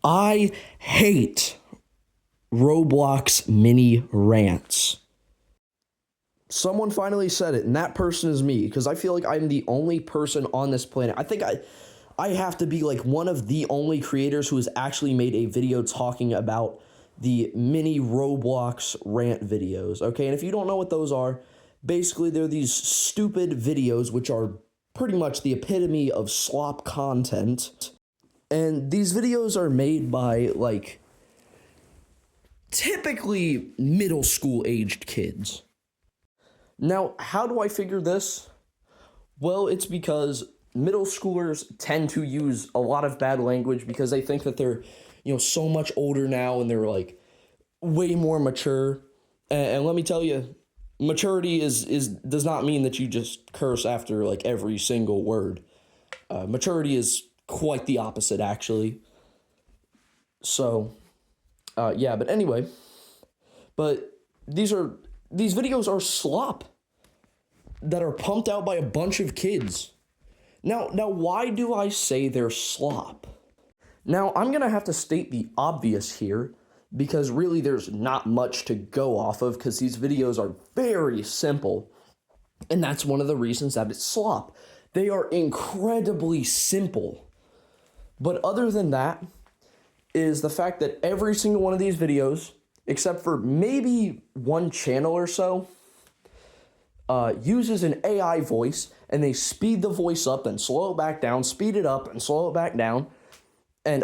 I hate Roblox mini rants. Someone finally said it, and that person is me, because I feel like I'm the only person on this planet. I have to be like one of the only creators who has actually made a video talking about the mini Roblox rant videos. Okay, and if you don't know what those are, basically they're these stupid videos which are pretty much the epitome of slop content. And these videos are made by like typically middle school aged kids. Now, how do I figure this? Well, it's because middle schoolers tend to use a lot of bad language because they think that they're, so much older now and they're like way more mature. And let me tell you, maturity is does not mean that you just curse after like every single word. Maturity is quite the opposite, actually. So, yeah, but anyway, but these videos are slop that are pumped out by a bunch of kids. Now, why do I say they're slop? Now, I'm gonna have to state the obvious here because really there's not much to go off of because these videos are very simple, and that's one of the reasons that it's slop. They are incredibly simple. But other than that, is the fact that every single one of these videos, except for maybe one channel or so, uses an AI voice, and they speed the voice up and slow it back down, speed it up and slow it back down. And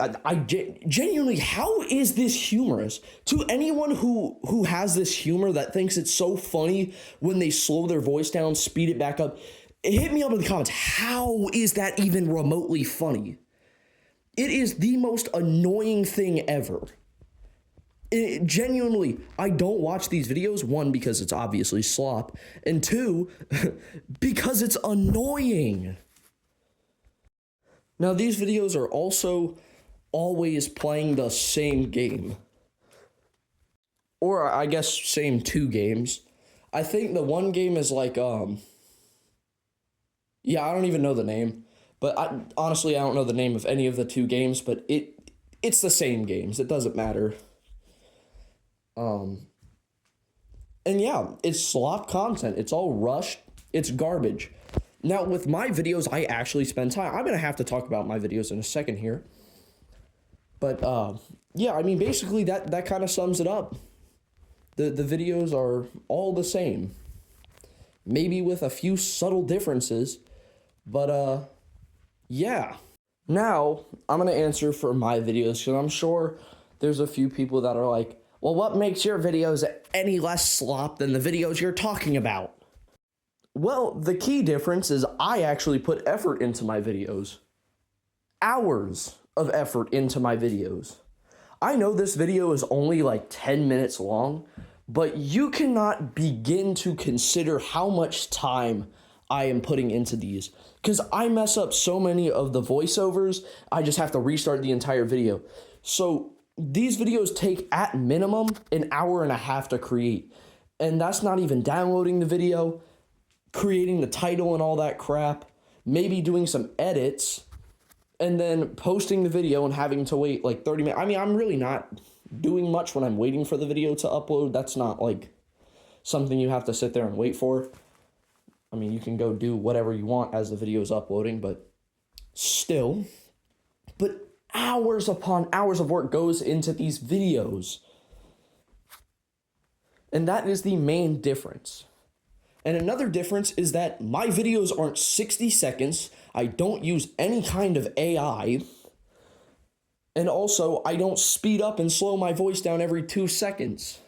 genuinely, how is this humorous? To anyone who has this humor that thinks it's so funny when they slow their voice down, speed it back up, hit me up in the comments. How is that even remotely funny? It is the most annoying thing ever. Genuinely, I don't watch these videos, one, because it's obviously slop, and two, because it's annoying. Now, these videos are also always playing the same game. Or, I guess, same two games. I think the one game is like, yeah, I don't even know the name. But honestly, I don't know the name of any of the two games, but it's the same games. It doesn't matter. And yeah, it's slop content. It's all rushed. It's garbage. Now, with my videos, I actually spend time. I'm going to have to talk about my videos in a second here. But, yeah, I mean, basically, that kind of sums it up. The videos are all the same. Maybe with a few subtle differences. But, yeah. Now, I'm going to answer for my videos, because I'm sure there's a few people that are like, well, what makes your videos any less slop than the videos you're talking about? Well, the key difference is I actually put effort into my videos. Hours of effort into my videos. I know this video is only like 10 minutes long, but you cannot begin to consider how much time I am putting into these. Because I mess up so many of the voiceovers, I just have to restart the entire video. So these videos take, at minimum, an hour and a half to create. And that's not even downloading the video, creating the title and all that crap, maybe doing some edits, and then posting the video and having to wait like 30 minutes. I mean, I'm really not doing much when I'm waiting for the video to upload. That's not like something you have to sit there and wait for. I mean, you can go do whatever you want as the video is uploading, but still. But hours upon hours of work goes into these videos. And that is the main difference. And another difference is that my videos aren't 60 seconds. I don't use any kind of AI. And also, I don't speed up and slow my voice down every 2 seconds.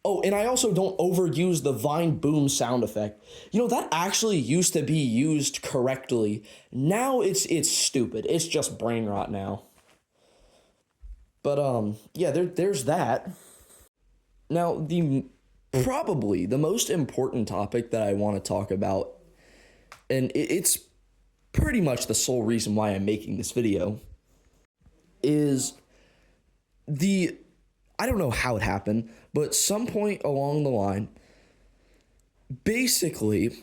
Oh, and I also don't overuse the Vine boom sound effect. That actually used to be used correctly. Now it's stupid. It's just brain rot now. But yeah, there's that. Now, probably the most important topic that I want to talk about, and it's pretty much the sole reason why I'm making this video, is I don't know how it happened, but some point along the line, basically,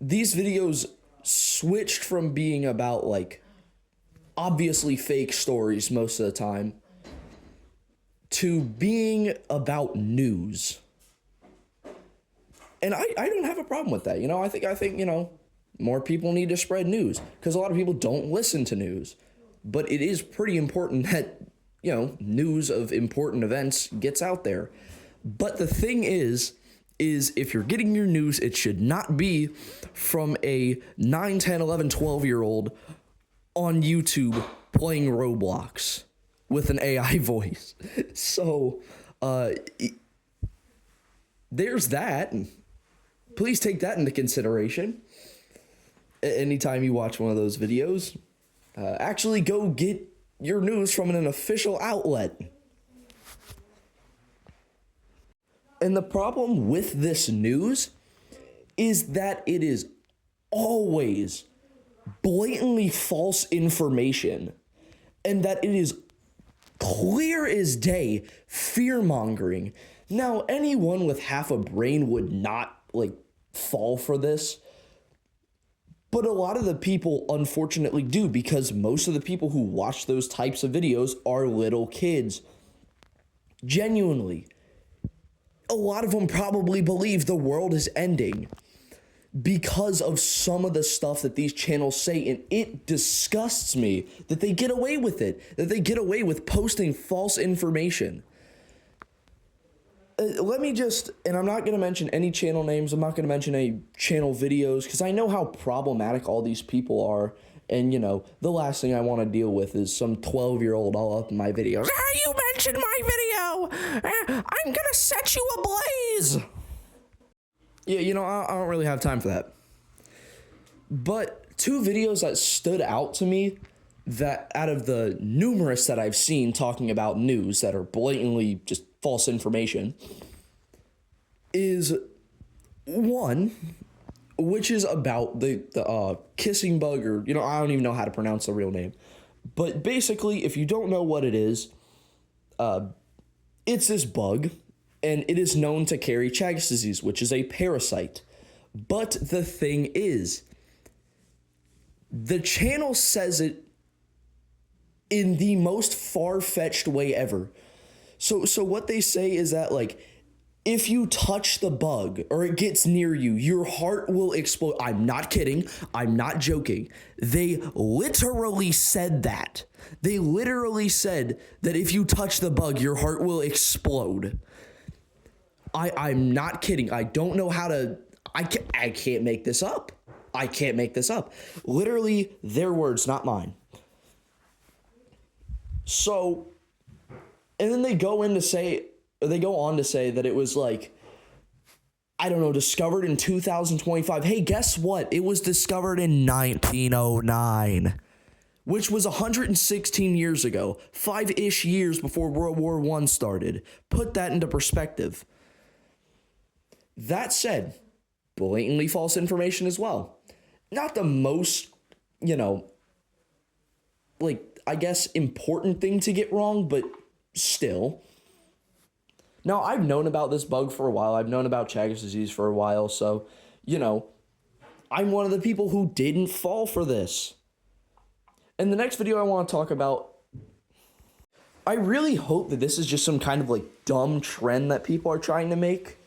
these videos switched from being about, like, obviously fake stories most of the time to being about news. And I don't have a problem with that. I think, more people need to spread news because a lot of people don't listen to news. But it is pretty important that, news of important events gets out there. But the thing is if you're getting your news, it should not be from a 9, 10, 11, 12-year-old on YouTube playing Roblox with an AI voice. So, there's that. Please take that into consideration. Anytime you watch one of those videos, actually go get your news from an official outlet. And the problem with this news is that it is always blatantly false information, and that it is clear as day fear-mongering. Now, anyone with half a brain would not fall for this, but a lot of the people unfortunately do, because most of the people who watch those types of videos are little kids. Genuinely, a lot of them probably believe the world is ending because of some of the stuff that these channels say, and it disgusts me that they get away with it, that they get away with posting false information. Let me just, and I'm not going to mention any channel names, I'm not going to mention any channel videos, because I know how problematic all these people are, and the last thing I want to deal with is some 12-year-old all up in my videos. You mentioned my video! I'm going to set you ablaze! Yeah, I don't really have time for that. But 2 videos that stood out to me, that out of the numerous that I've seen talking about news that are blatantly just false information, is one, which is about the kissing bug, or I don't even know how to pronounce the real name, but basically, if you don't know what it is, it's this bug, and it is known to carry Chagas disease, which is a parasite. But the thing is, the channel says it in the most far-fetched way ever. So what they say is that, if you touch the bug or it gets near you, your heart will explode. I'm not kidding. I'm not joking. They literally said that. They literally said that if you touch the bug, your heart will explode. I'm not kidding. I don't know how to... I can't make this up. I can't make this up. Literally, their words, not mine. So... And then they go on to say that it was discovered in 2025. Hey, guess what? It was discovered in 1909, which was 116 years ago, 5-ish years before World War I started. Put that into perspective. That said, blatantly false information as well. Not the most, I guess important thing to get wrong, but still. Now, I've known about this bug for a while. I've known about Chagas disease for a while. So, I'm one of the people who didn't fall for this. In the next video I want to talk about, I really hope that this is just some kind of dumb trend that people are trying to make.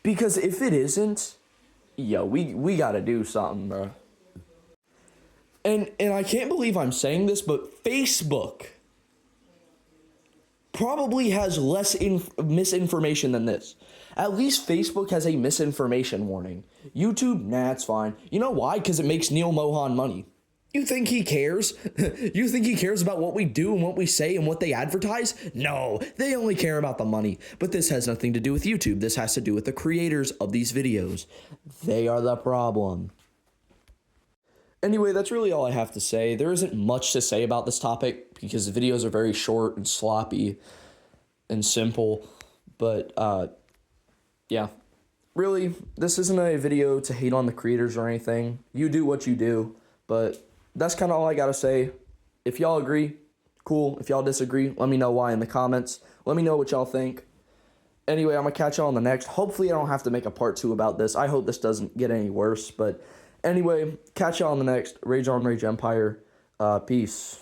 Because if it isn't, we got to do something, bro. And I can't believe I'm saying this, but Facebook probably has less misinformation than this. At least Facebook has a misinformation warning. YouTube, nah, it's fine. You know why? Because it makes Neil Mohan money. You think he cares? You think he cares about what we do and what we say and what they advertise? No, they only care about the money. But this has nothing to do with YouTube. This has to do with the creators of these videos. They are the problem. Anyway, that's really all I have to say. There isn't much to say about this topic because the videos are very short and sloppy and simple. But, yeah. Really, this isn't a video to hate on the creators or anything. You do what you do. But that's kind of all I got to say. If y'all agree, cool. If y'all disagree, let me know why in the comments. Let me know what y'all think. Anyway, I'm going to catch y'all on the next. Hopefully, I don't have to make a part 2 about this. I hope this doesn't get any worse. But anyway, catch y'all on the next. Rage on Rage Empire. Peace.